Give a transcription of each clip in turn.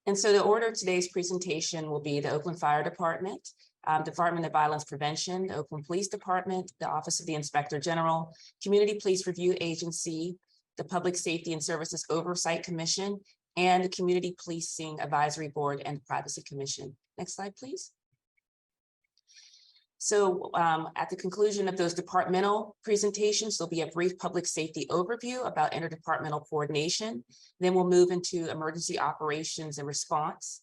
And so the order of today's presentation will be the Oakland Fire Department, Department of Violence Prevention, the Oakland Police Department, the Office of the Inspector General, Community Police Review Agency, the Public Safety and Services Oversight Commission, and the Community Policing Advisory Board and the Privacy Commission. Next slide, please. So at the conclusion of those departmental presentations, there'll be a brief public safety overview about interdepartmental coordination. Then we'll move into emergency operations and response.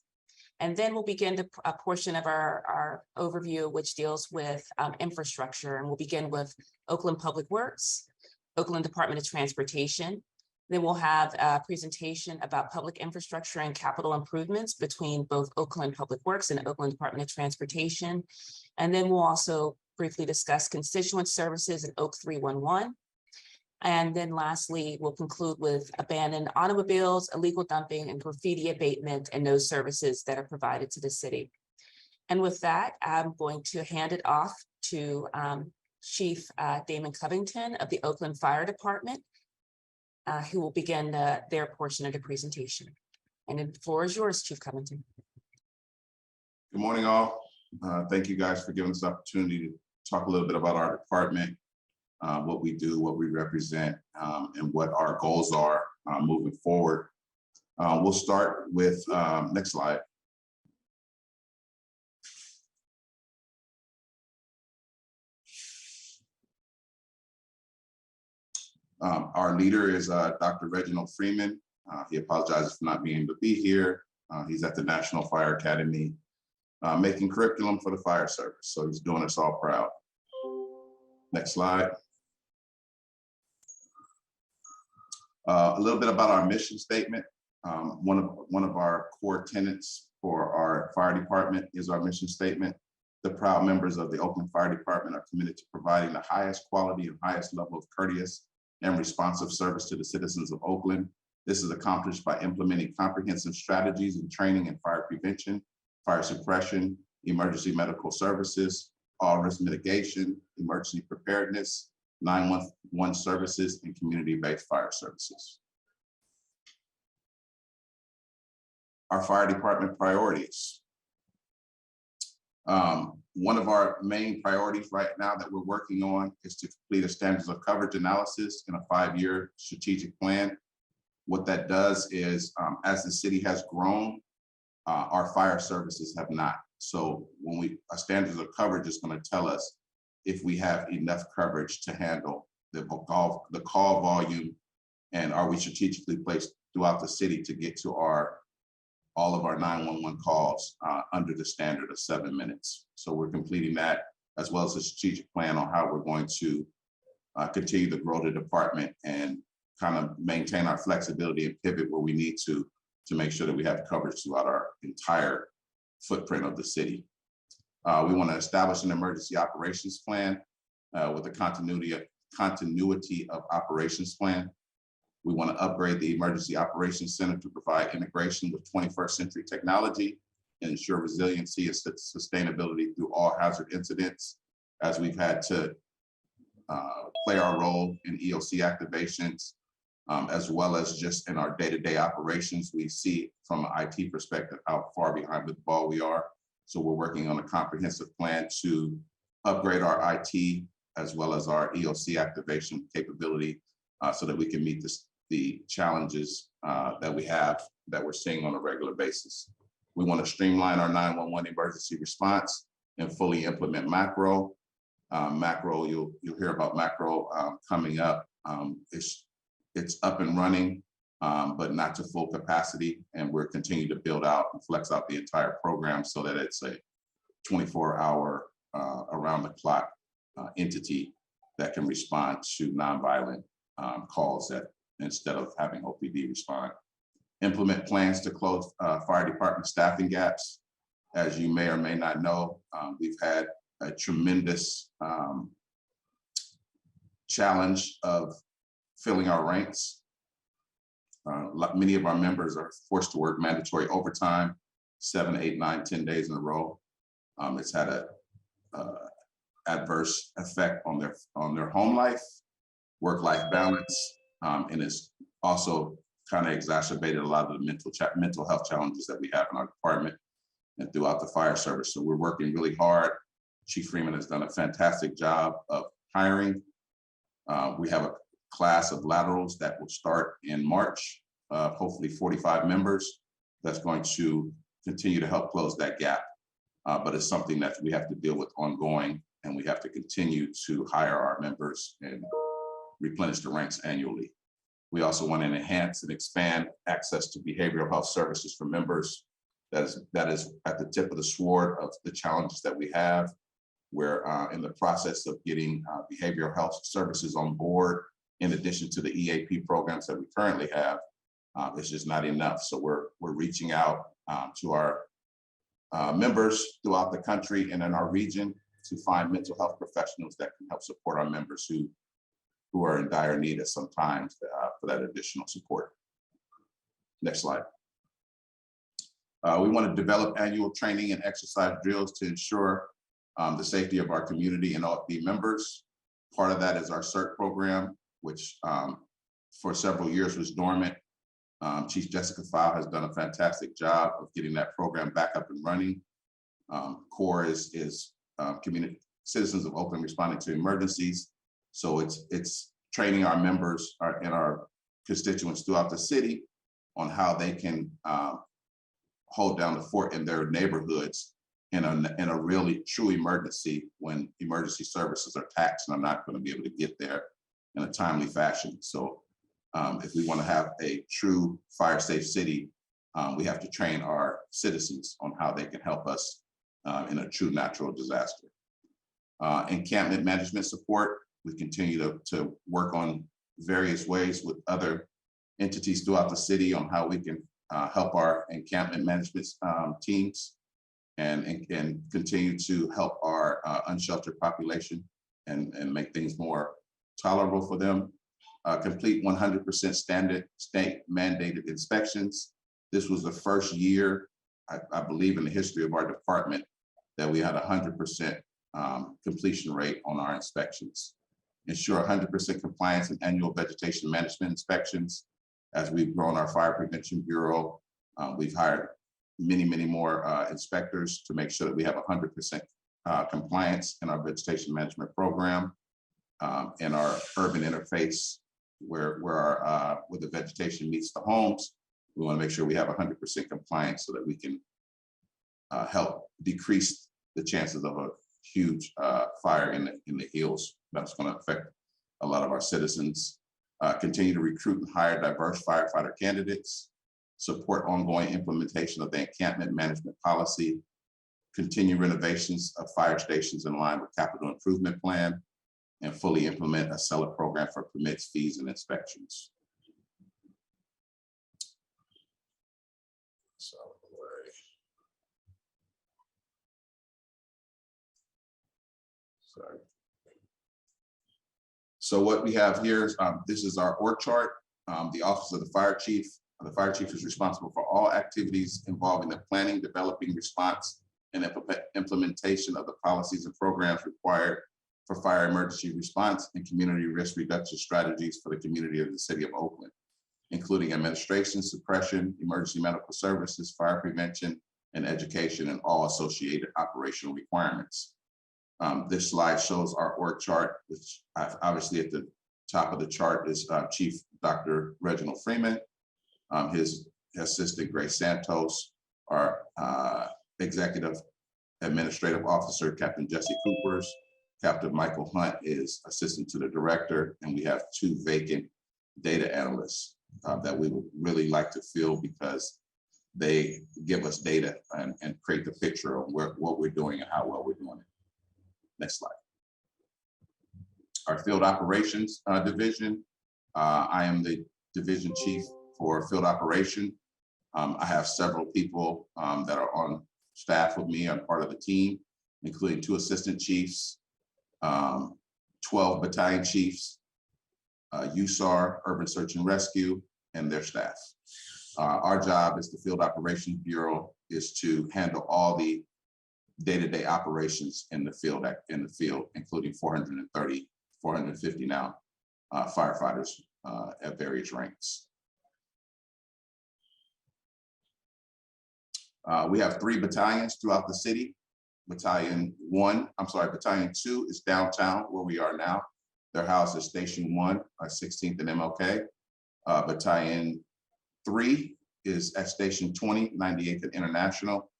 And then we'll begin a portion of our overview, which deals with infrastructure. And we'll begin with Oakland Public Works, Oakland Department of Transportation. Then we'll have a presentation about public infrastructure and capital improvements between both Oakland Public Works and Oakland Department of Transportation. And then we'll also briefly discuss constituent services and Oak 311. And then lastly, we'll conclude with abandoned automobiles, illegal dumping, and graffiti abatement, and those services that are provided to the city. And with that, I'm going to hand it off to Chief Damon Covington of the Oakland Fire Department, who will begin their portion of the presentation. And the floor is yours, Chief Covington. Good morning, all. Thank you guys for giving us the opportunity to talk a little bit about our department, what we do, what we represent, and what our goals are moving forward. We'll start with, next slide. Our leader is Dr. Reginald Freeman. He apologizes for not being able to be here. He's at the National Fire Academy making curriculum for the fire service. So he's doing us all proud. Next slide. A little bit about our mission statement. One of our core tenets for our fire department is our mission statement. The proud members of the Oakland Fire Department are committed to providing the highest quality and highest level of courteous and responsive service to the citizens of Oakland. This is accomplished by implementing comprehensive strategies and training in fire prevention, fire suppression, emergency medical services, all risk mitigation, emergency preparedness, 911 services, and community-based fire services. Our fire department priorities. One of our main priorities right now that we're working on is to complete a standards of coverage analysis in a 5-year strategic plan. What that does is, as the city has grown, our fire services have not. So when a standards of coverage is going to tell us if we have enough coverage to handle the call volume, and are we strategically placed throughout the city to get to all of our 911 calls under the standard of 7 minutes. So we're completing that, as well as a strategic plan on how we're going to continue to grow the department and kind of maintain our flexibility and pivot where we need to make sure that we have coverage throughout our entire footprint of the city. We want to establish an emergency operations plan with a continuity of operations plan. We want to upgrade the Emergency Operations Center to provide integration with 21st century technology and ensure resiliency and sustainability through all hazard incidents, as we've had to play our role in EOC activations, as well as just in our day-to-day operations. We see from an IT perspective how far behind the ball we are. So we're working on a comprehensive plan to upgrade our IT as well as our EOC activation capability so that we can meet the challenges that we're seeing on a regular basis. We want to streamline our 911 emergency response and fully implement macro. Macro, you'll hear about macro coming up. It's up and running, but not to full capacity. And we're continuing to build out and flex out the entire program so that it's a 24-hour around the clock entity that can respond to nonviolent calls that instead of having OPD respond. Implement plans to close fire department staffing gaps. As you may or may not know, we've had a tremendous challenge of filling our ranks. Many of our members are forced to work mandatory overtime, 7, 8, 9, 10 days in a row. It's had a adverse effect on their home life, work-life balance, and it's also kind of exacerbated a lot of the mental health challenges that we have in our department and throughout the fire service. So we're working really hard. Chief Freeman has done a fantastic job of hiring. We have a class of laterals that will start in March, hopefully 45 members. That's going to continue to help close that gap. But it's something that we have to deal with ongoing, and we have to continue to hire our members and replenish the ranks annually. We also want to enhance and expand access to behavioral health services for members. That is at the tip of the sword of the challenges that we have. We're in the process of getting behavioral health services on board, in addition to the EAP programs that we currently have. It's just not enough. So we're reaching out to our members throughout the country and in our region to find mental health professionals that can help support our members who are in dire need at some times for that additional support. Next slide. We want to develop annual training and exercise drills to ensure the safety of our community and OFB members. Part of that is our CERT program, which for several years was dormant. Chief Jessica Fowle has done a fantastic job of getting that program back up and running. CORE is community citizens of Oakland responding to emergencies. So it's training our members and our constituents throughout the city on how they can hold down the fort in their neighborhoods in a really true emergency when emergency services are taxed and are not going to be able to get there in a timely fashion. So if we want to have a true fire safe city, we have to train our citizens on how they can help us in a true natural disaster. Encampment management support, we continue to work on various ways with other entities throughout the city on how we can help our encampment management teams and continue to help our unsheltered population and make things more tolerable for them. Complete 100% standard state mandated inspections. This was the first year, I believe, in the history of our department that we had 100% completion rate on our inspections. Ensure 100% compliance in annual vegetation management inspections. As we've grown our Fire Prevention Bureau, we've hired many more inspectors to make sure that we have 100% compliance in our vegetation management program. In our urban interface, where the vegetation meets the homes, we want to make sure we have 100% compliance so that we can help decrease the chances of a huge fire in the hills that's going to affect a lot of our citizens. Continue to recruit and hire diverse firefighter candidates, support ongoing implementation of the encampment management policy, continue renovations of fire stations in line with capital improvement plan, and fully implement a seller program for permits, fees, and inspections. Sorry. So what we have here is this is our org chart. The Office of the Fire Chief. The Fire Chief is responsible for all activities involving the planning, developing, response, and implementation of the policies and programs required for fire emergency response and community risk reduction strategies for the community of the city of Oakland, including administration, suppression, emergency medical services, fire prevention, and education, and all associated operational requirements. This slide shows our org chart, which obviously at the top of the chart is Chief Dr. Reginald Freeman, his assistant Grace Santos, our Executive Administrative Officer, Captain Jesse Coopers, Captain Michael Hunt is assistant to the director, and we have 2 vacant data analysts that we would really like to fill because they give us data and create the picture of what we're doing and how well we're doing it. Next slide. Our field operations division. I am the division chief for field operation. I have several people that are on staff with me. I'm part of the team, including 2 assistant chiefs, 12 battalion chiefs, USAR, Urban Search and Rescue, and their staff. Our job as the Field Operations Bureau is to handle all the day-to-day operations in the field, including 450 now firefighters at various ranks. We have 3 battalions throughout the city. Battalion 2 is downtown where we are now. Their house is Station 1, 16th and MLK. Battalion 3 is at Station 20, 98th and International.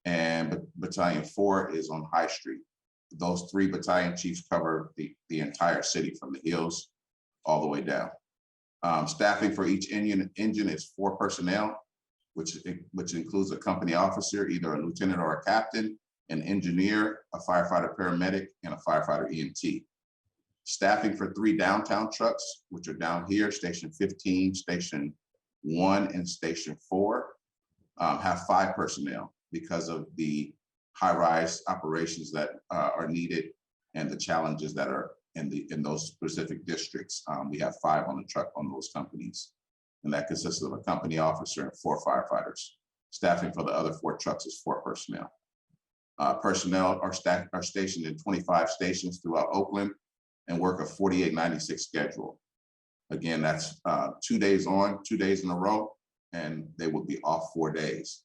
And Battalion 4 is on High Street. Those 3 battalion chiefs cover the entire city from the hills all the way down. Staffing for each engine is 4 personnel, which includes a company officer, either a lieutenant or a captain, an engineer, a firefighter paramedic, and a firefighter EMT. Staffing for 3 downtown trucks, which are down here, Station 15, Station 1, and Station 4, have 5 personnel because of the high-rise operations that are needed and the challenges that are in those specific districts. We have 5 on the truck on those companies, and that consists of a company officer and 4 firefighters. Staffing for the other 4 trucks is 4 personnel. Personnel are stationed in 25 stations throughout Oakland and work a 48-96 schedule. Again, that's 2 days on, 2 days in a row, and they will be off 4 days.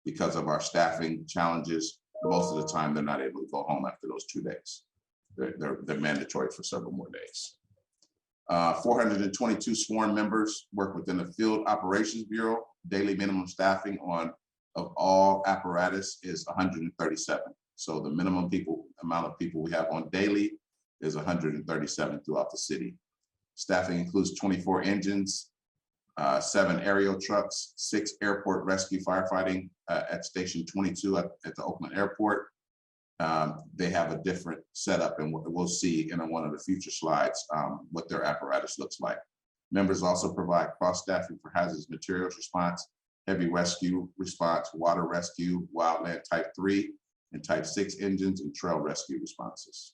Because of our staffing challenges, most of the time they're not able to go home after those 2 days. They're mandatory for several more days. 422 sworn members work within the Field Operations Bureau. Daily minimum staffing of all apparatus is 137. So the minimum amount of people we have on daily is 137 throughout the city. Staffing includes 24 engines, 7 aerial trucks, 6 airport rescue firefighting at Station 22 at the Oakland Airport. They have a different setup, and we'll see in one of the future slides what their apparatus looks like. Members also provide cross-staffing for hazardous materials response, heavy rescue response, water rescue, wildland Type 3 and Type 6 engines, and trail rescue responses.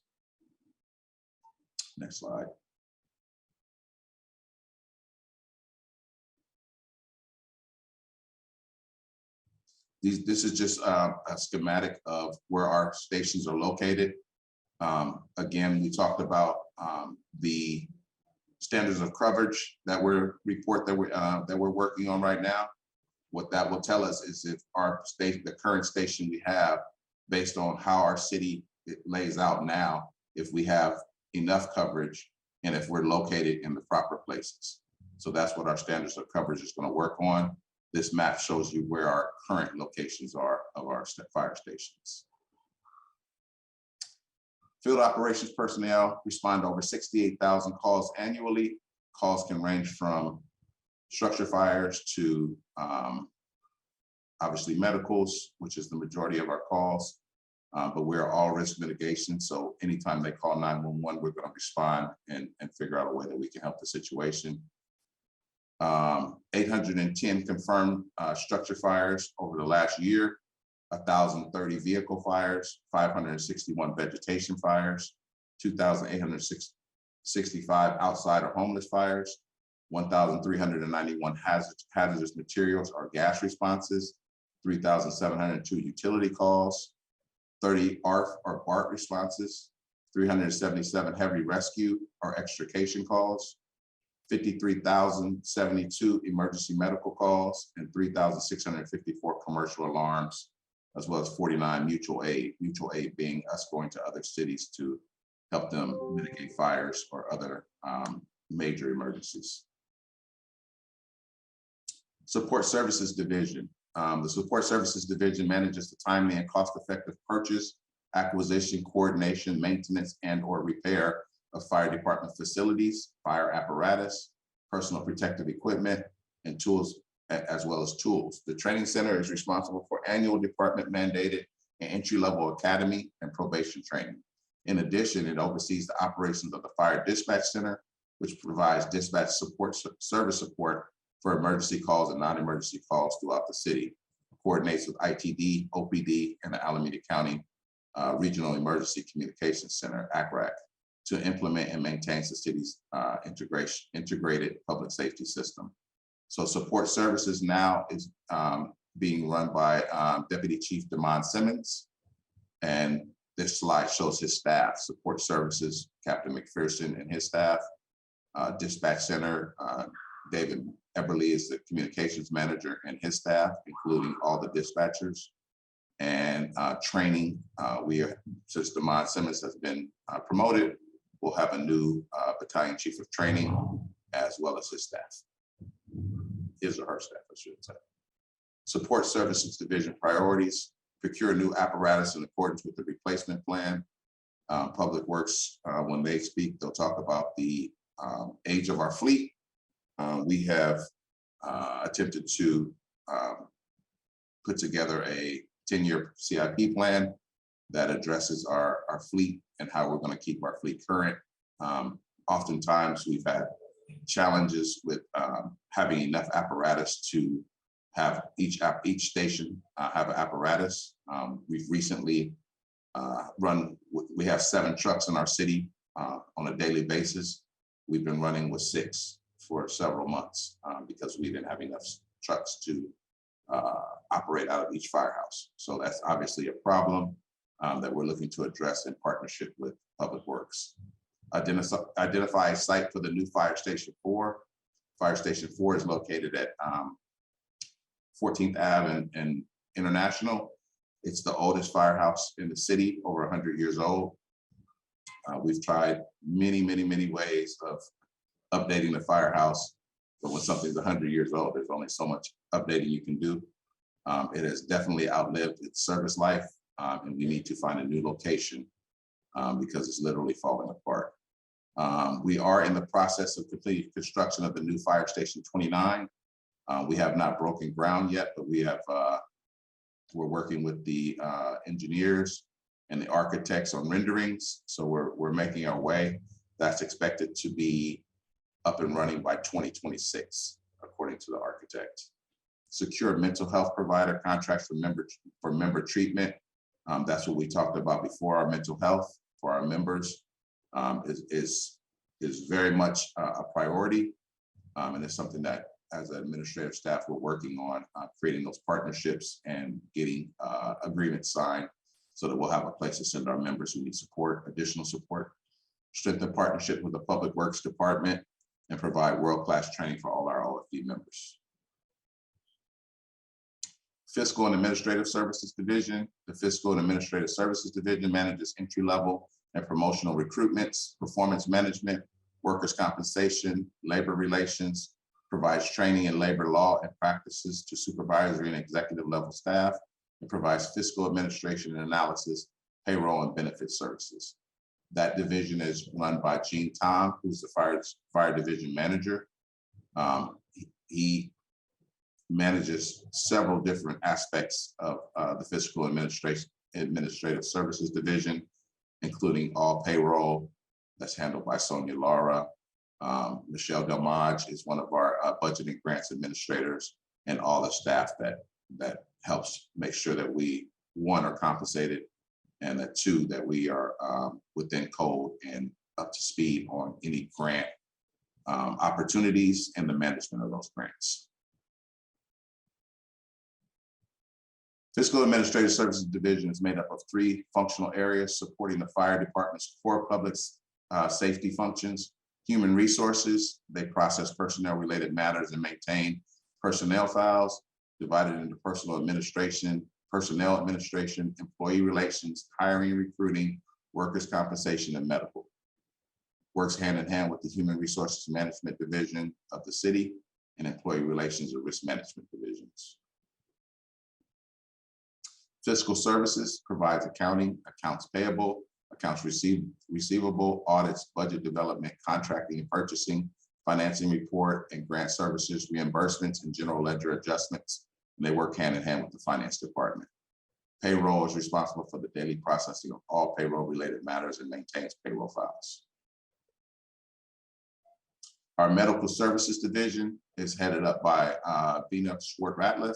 Next slide. This is just a schematic of where our stations are located. Again, we talked about the standards of coverage that we're working on right now. What that will tell us is if the current station we have, based on how our city lays out now, if we have enough coverage and if we're located in the proper places. So that's what our standards of coverage is going to work on. This map shows you where our current locations are of our fire stations. Field operations personnel respond to over 68,000 calls annually. Calls can range from structure fires to obviously medicals, which is the majority of our calls, but we're all risk mitigation. So anytime they call 911, we're going to respond and figure out a way that we can help the situation. 810 confirmed structure fires over the last year, 1,030 vehicle fires, 561 vegetation fires, 2,865 outside or homeless fires, 1,391 hazardous materials or gas responses, 3,702 utility calls, 30 ARF or BART responses, 377 heavy rescue or extrication calls, 53,072 emergency medical calls, and 3,654 commercial alarms, as well as 49 mutual aid being us going to other cities to help them mitigate fires or other major emergencies. Support Services Division. The Support Services Division manages the timely and cost-effective purchase, acquisition, coordination, maintenance, and/or repair of fire department facilities, fire apparatus, personal protective equipment, and tools, as well as tools. The training center is responsible for annual department mandated and entry-level academy and probation training. In addition, it oversees the operations of the Fire Dispatch Center, which provides dispatch service support for emergency calls and non-emergency calls throughout the city. Coordinates with ITD, OPD, and the Alameda County Regional Emergency Communications Center, ACRAC, to implement and maintain the city's integrated public safety system. So Support Services now is being run by Deputy Chief Demond Simmons. And this slide shows his staff. Support Services, Captain McPherson and his staff. Dispatch Center, David Eberly is the communications manager and his staff, including all the dispatchers. And training, since Demond Simmons has been promoted, we'll have a new battalion chief of training as well as his staff. His or her staff, I should say. Support services division priorities, procure new apparatus in accordance with the replacement plan. Public Works, when they speak, they'll talk about the age of our fleet. We have attempted to put together a 10-year CIP plan that addresses our fleet and how we're going to keep our fleet current. Oftentimes we've had challenges with having enough apparatus to have each station have an apparatus. We've recently we have 7 trucks in our city on a daily basis. We've been running with 6 for several months because we didn't have enough trucks to operate out of each firehouse. So that's obviously a problem that we're looking to address in partnership with Public Works. Identify a site for the new Fire Station 4. Fire Station 4 is located at 14th Ave and International. It's the oldest firehouse in the city, over 100 years old. We've tried many ways of updating the firehouse, but when something's 100 years old, there's only so much updating you can do. It has definitely outlived its service life, and we need to find a new location because it's literally falling apart. We are in the process of completing construction of the new Fire Station 29. We have not broken ground yet, but we're working with the engineers and the architects on renderings. So we're making our way. That's expected to be up and running by 2026, according to the architect. Secure mental health provider contracts for member treatment. That's what we talked about before. Our mental health for our members is very much a priority. And it's something that as an administrative staff, we're working on creating those partnerships and getting agreements signed so that we'll have a place to send our members who need support, additional support. Strengthen partnership with the Public Works Department and provide world-class training for all our OFD members. Fiscal and Administrative Services Division. The Fiscal and Administrative Services Division manages entry-level and promotional recruitments, performance management, workers' compensation, labor relations, provides training in labor law and practices to supervisory and executive level staff, and provides fiscal administration and analysis, payroll, and benefit services. That division is run by Gene Tom, who's the fire division manager. He manages several different aspects of the Fiscal Administrative Services Division, including all payroll that's handled by Sonia Lara. Michelle Delmage is one of our budgeting grants administrators, and all the staff that helps make sure that we, 1, are compensated, and that 2, that we are within code and up to speed on any grant opportunities and the management of those grants. Fiscal Administrative Services Division is made up of 3 functional areas supporting the fire department's core public safety functions. Human resources, they process personnel related matters and maintain personnel files, divided into personnel administration, employee relations, hiring and recruiting, workers' compensation, and medical. Works hand in hand with the Human Resources Management Division of the city and Employee Relations and Risk Management divisions. Fiscal Services provides accounting, accounts payable, accounts receivable, audits, budget development, contracting and purchasing, financing report, and grant services, reimbursements, and general ledger adjustments. And they work hand in hand with the finance department. Payroll is responsible for the daily processing of all payroll-related matters and maintains payroll files. Our Medical Services Division is headed up by Bina Swart-Ratliff.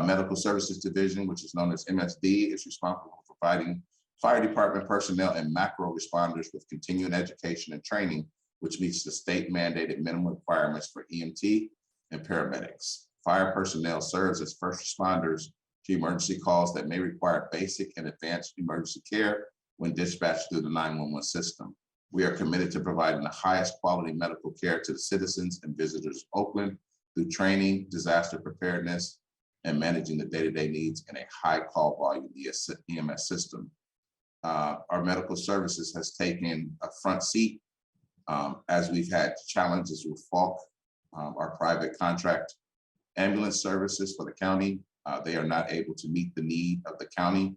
Medical Services Division, which is known as MSD, is responsible for providing fire department personnel and macro responders with continuing education and training, which meets the state mandated minimum requirements for EMT and paramedics. Fire personnel serves as first responders to emergency calls that may require basic and advanced emergency care when dispatched through the 911 system. We are committed to providing the highest quality medical care to the citizens and visitors of Oakland through training, disaster preparedness, and managing the day-to-day needs in a high call volume EMS system. Our medical services has taken a front seat as we've had challenges with Falk, our private contract ambulance services for the county. They are not able to meet the need of the county.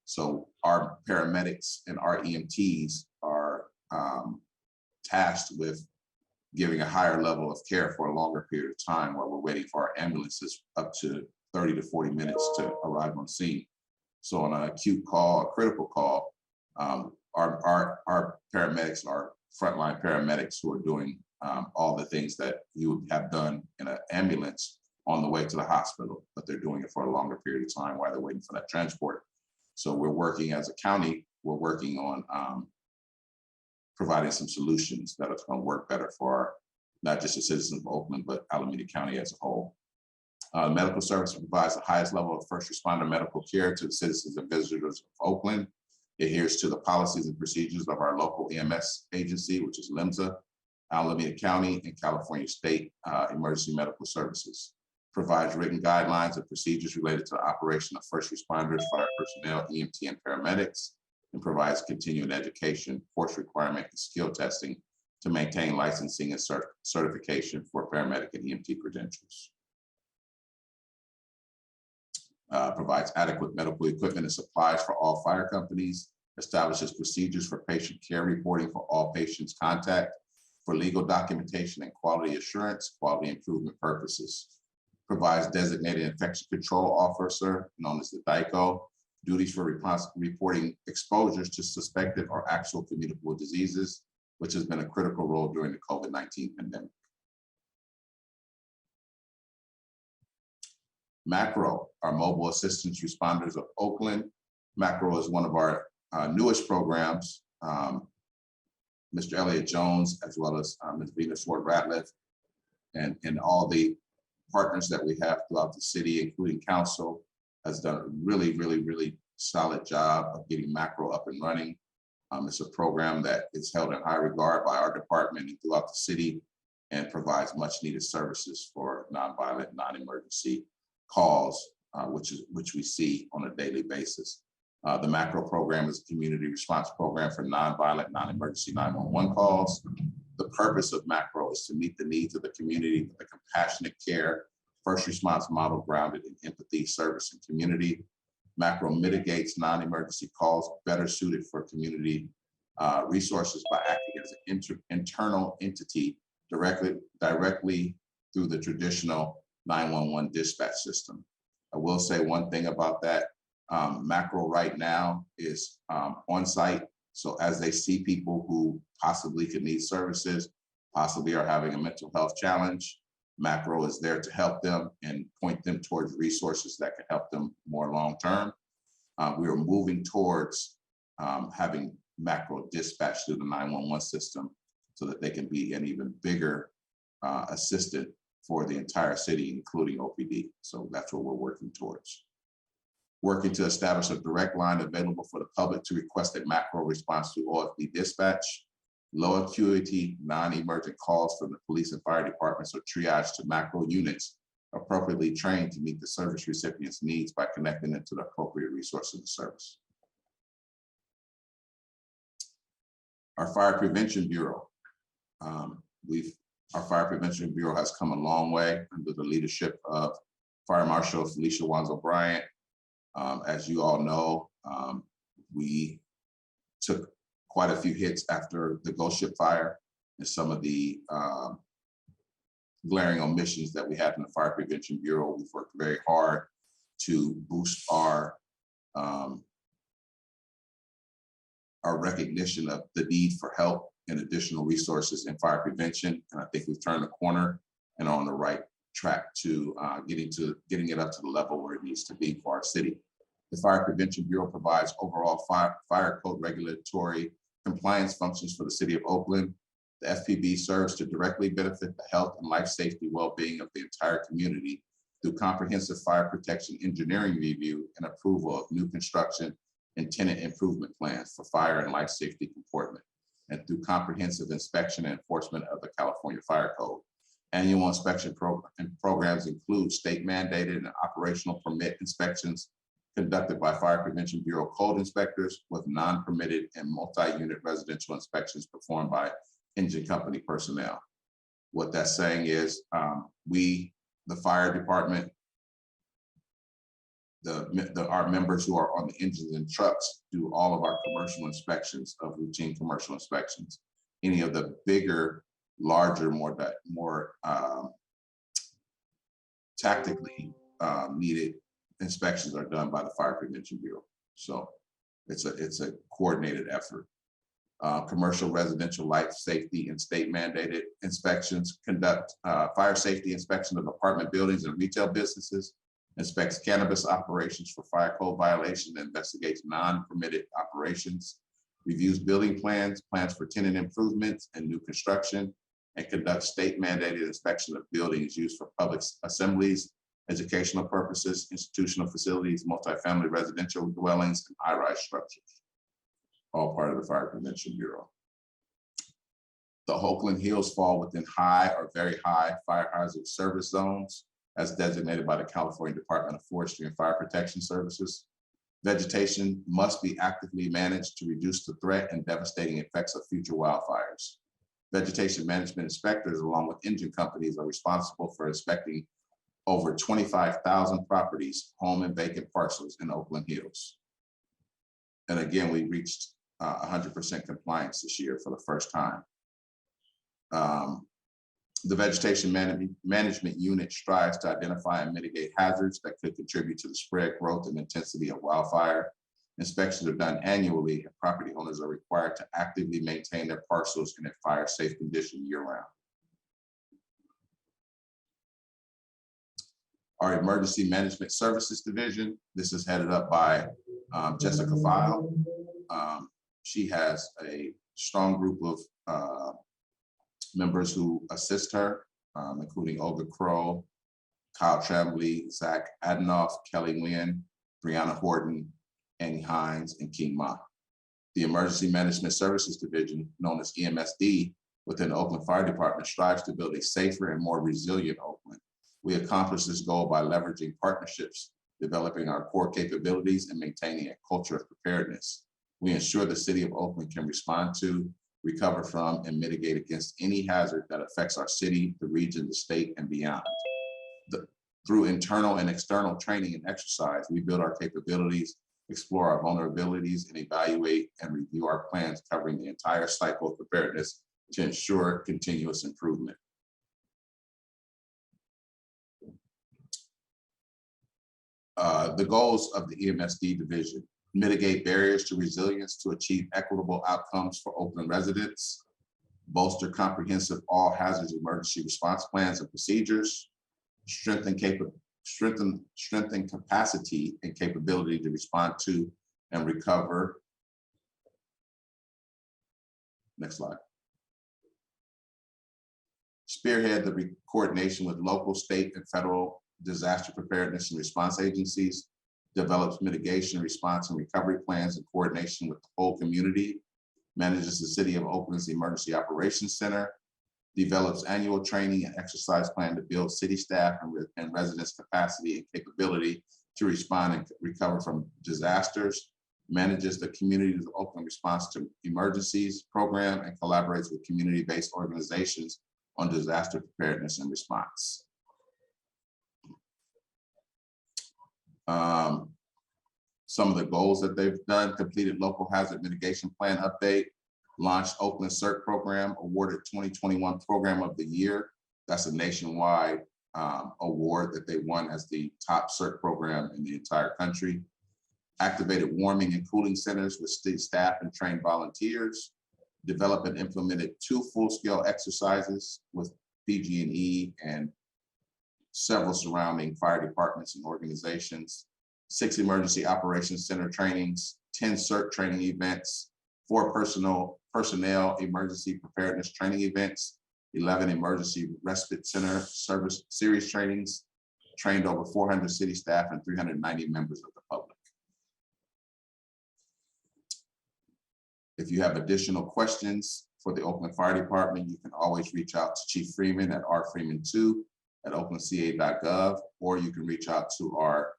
So our paramedics and our EMTs are tasked with giving a higher level of care for a longer period of time while we're waiting for our ambulances up to 30 to 40 minutes to arrive on scene. So on an acute call, a critical call, our paramedics are frontline paramedics who are doing all the things that you would have done in an ambulance on the way to the hospital, but they're doing it for a longer period of time while they're waiting for that transport. So we're working as a county, we're working on providing some solutions that are going to work better for not just the citizens of Oakland, but Alameda County as a whole. Medical service provides the highest level of first responder medical care to the citizens and visitors of Oakland. It adheres to the policies and procedures of our local EMS agency, which is LIMSA, Alameda County, and California State Emergency Medical Services. Provides written guidelines and procedures related to the operation of first responders, fire personnel, EMT, and paramedics, and provides continuing education, course requirement, and skill testing to maintain licensing and certification for paramedic and EMT credentials. Provides adequate medical equipment and supplies for all fire companies, establishes procedures for patient care reporting for all patients' contact, for legal documentation and quality assurance, quality improvement purposes. Provides designated infection control officer, known as the DICO, duties for reporting exposures to suspected or actual communicable diseases, which has been a critical role during the COVID-19 pandemic. MACRO, our Mobile Assistance Responders of Oakland. MACRO is one of our newest programs. Mr. Elliott Jones, as well as Ms. Venus Ward Ratliff, and all the partners that we have throughout the city, including council, has done a really solid job of getting MACRO up and running. It's a program that is held in high regard by our department and throughout the city, and provides much needed services for nonviolent, non-emergency calls, which we see on a daily basis. The MACRO program is a community response program for nonviolent, non-emergency 911 calls. The purpose of MACRO is to meet the needs of the community with a compassionate care, first response model grounded in empathy, service, and community. MACRO mitigates non-emergency calls better suited for community resources by acting as an internal entity directly through the traditional 911 dispatch system. I will say one thing about that. MACRO right now is on site. So as they see people who possibly could need services, possibly are having a mental health challenge, MACRO is there to help them and point them towards resources that can help them more long-term. We are moving towards having MACRO dispatch through the 911 system so that they can be an even bigger assistant for the entire city, including OPD. So that's what we're working towards. Working to establish a direct line available for the public to request a MACRO response to OFD dispatch. Low acuity, non-emergent calls from the police and fire departments are triaged to MACRO units appropriately trained to meet the service recipient's needs by connecting them to the appropriate resource of the service. Our Fire Prevention Bureau. Our Fire Prevention Bureau has come a long way under the leadership of Fire Marshal Felicia Wanzo-Bryant. As you all know, we took quite a few hits after the Ghost Ship fire and some of the glaring omissions that we had in the Fire Prevention Bureau. We've worked very hard to boost our recognition of the need for help and additional resources in fire prevention. And I think we've turned the corner and are on the right track to getting it up to the level where it needs to be for our city. The Fire Prevention Bureau provides overall fire code regulatory compliance functions for the city of Oakland. The FPB serves to directly benefit the health and life safety well-being of the entire community through comprehensive fire protection engineering review and approval of new construction and tenant improvement plans for fire and life safety comportment, and through comprehensive inspection and enforcement of the California Fire Code. Annual inspection programs include state mandated and operational permit inspections conducted by Fire Prevention Bureau code inspectors, with non-permitted and multi-unit residential inspections performed by engine company personnel. What that's saying is we, the fire department, our members who are on the engines and trucks do all of our commercial inspections of routine commercial inspections. Any of the bigger, larger, more tactically needed inspections are done by the Fire Prevention Bureau. So it's a coordinated effort. Commercial, residential, life safety, and state mandated inspections conduct fire safety inspection of apartment buildings and retail businesses, inspects cannabis operations for fire code violations, investigates non-permitted operations, reviews building plans, plans for tenant improvements and new construction, and conducts state mandated inspection of buildings used for public assemblies, educational purposes, institutional facilities, multifamily residential dwellings, and high-rise structures. All part of the Fire Prevention Bureau. The Oakland Hills fall within high or very high fire hazard service zones as designated by the California Department of Forestry and Fire Protection Services. Vegetation must be actively managed to reduce the threat and devastating effects of future wildfires. Vegetation management inspectors, along with engine companies, are responsible for inspecting over 25,000 properties, home and vacant parcels in Oakland Hills. And again, we reached 100% compliance this year for the first time. The Vegetation Management Unit strives to identify and mitigate hazards that could contribute to the spread, growth, and intensity of wildfire. Inspections are done annually, and property owners are required to actively maintain their parcels in a fire-safe condition year-round. Our Emergency Management Services Division, this is headed up by Jessica File. She has a strong group of members who assist her, including Olga Crow, Kyle Tremblay, Zach Adenoff, Kelly Nguyen, Brianna Horton, Annie Hines, and King Ma. The Emergency Management Services Division, known as EMSD, within the Oakland Fire Department, strives to build a safer and more resilient Oakland. We accomplish this goal by leveraging partnerships, developing our core capabilities, and maintaining a culture of preparedness. We ensure the city of Oakland can respond to, recover from, and mitigate against any hazard that affects our city, the region, the state, and beyond. Through internal and external training and exercise, we build our capabilities, explore our vulnerabilities, and evaluate and review our plans covering the entire cycle of preparedness to ensure continuous improvement. The goals of the EMSD division: mitigate barriers to resilience to achieve equitable outcomes for Oakland residents, bolster comprehensive all hazards emergency response plans and procedures, strengthen capacity and capability to respond to and recover. Next slide. Spearhead the coordination with local, state, and federal disaster preparedness and response agencies, develops mitigation, response, and recovery plans in coordination with the whole community, manages the City of Oakland's Emergency Operations Center, develops annual training and exercise plan to build city staff and residents' capacity and capability to respond and recover from disasters, manages the Communities of Oakland Response to Emergencies program, and collaborates with community-based organizations on disaster preparedness and response. Some of the goals that they've done: completed local hazard mitigation plan update, launched Oakland CERT program, awarded 2021 Program of the Year. That's a nationwide award that they won as the top CERT program in the entire country. Activated warming and cooling centers with city staff and trained volunteers. Developed and implemented 2 full-scale exercises with PG&E and several surrounding fire departments and organizations. 6 emergency operations center trainings, 10 CERT training events, 4 personnel emergency preparedness training events, 11 emergency respite center service series trainings, trained over 400 city staff and 390 members of the public. If you have additional questions for the Oakland Fire Department, you can always reach out to Chief Freeman at rfreeman2@oaklandca.gov, or you can reach out to our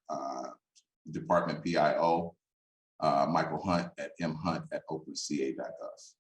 department PIO, Michael Hunt at mhunt@oaklandca.gov.